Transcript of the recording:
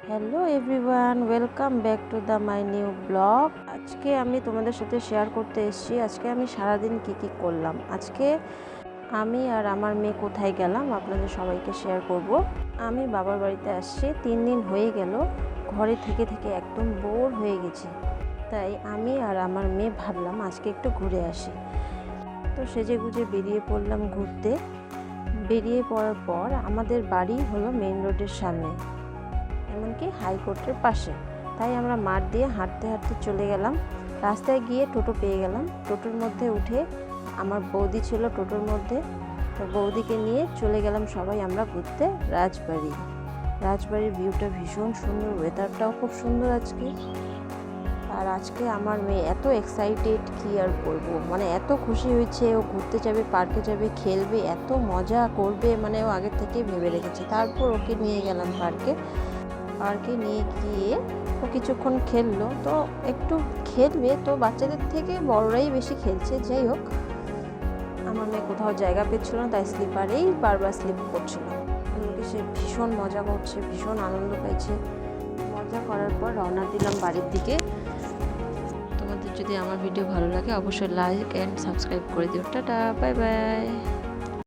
Hello everyone, welcome back to the my new blog. আজকে আমি তোমাদের সাথে শেয়ার করতে এসেছি আজকে আমি সারাদিন কি করলাম। আজকে আমি আর আমার মেয়ে কোথায় গেলাম আপনাদের সবাইকে শেয়ার করব। আমি বাবার বাড়িতে আসছি, 3 দিন হয়ে গেল। ঘরে থেকে থেকে একদম বোর হয়ে গেছি, তাই আমি আর আমার মেয়ে ভাবলাম আজকে একটু ঘুরে আসি। তো সেজে গুজে বেরিয়ে পড়লাম ঘুরতে। বেরিয়ে পড়ার পর আমাদের বাড়ি হলো মেইন রোডের সামনে, এমনকি হাইকোর্টের পাশে। তাই আমরা মাঠ দিয়ে হাঁটতে হাঁটতে চলে গেলাম। রাস্তায় গিয়ে টোটো পেয়ে গেলাম। টোটোর মধ্যে উঠে আমার বৌদি ছিল টোটোর মধ্যে, তো বৌদিকে নিয়ে চলে গেলাম সবাই আমরা ঘুরতে রাজবাড়ির ভিউটা ভীষণ সুন্দর, ওয়েদারটাও খুব সুন্দর আজকে। আর আজকে আমার মেয়ে এত এক্সাইটেড, কি আর বলবো, মানে এত খুশি হয়েছে। ও ঘুরতে যাবে, পার্কে যাবে, খেলবে, এত মজা করবে, মানে ও আগের থেকে ভেবে রেখেছে। তারপর ওকে নিয়ে গেলাম পার্কে নিয়ে গিয়ে ও কিছুক্ষণ খেললো। তো একটু খেলবে, তো বাচ্চাদের থেকে বড়রাই বেশি খেলছে। যাই হোক, আমার মেয়ে কোথাও জায়গা পেচ্ছিল না, তাই স্লিপারেই বারবার স্লিপ করছিল। সে ভীষণ মজা করছে, ভীষণ আনন্দ পেয়েছে। মজা করার পর রওনা দিলাম বাড়ির দিকে। তোমাদের যদি আমার ভিডিও ভালো লাগে অবশ্যই লাইক অ্যান্ড সাবস্ক্রাইব করে দিও। Tata, bye bye.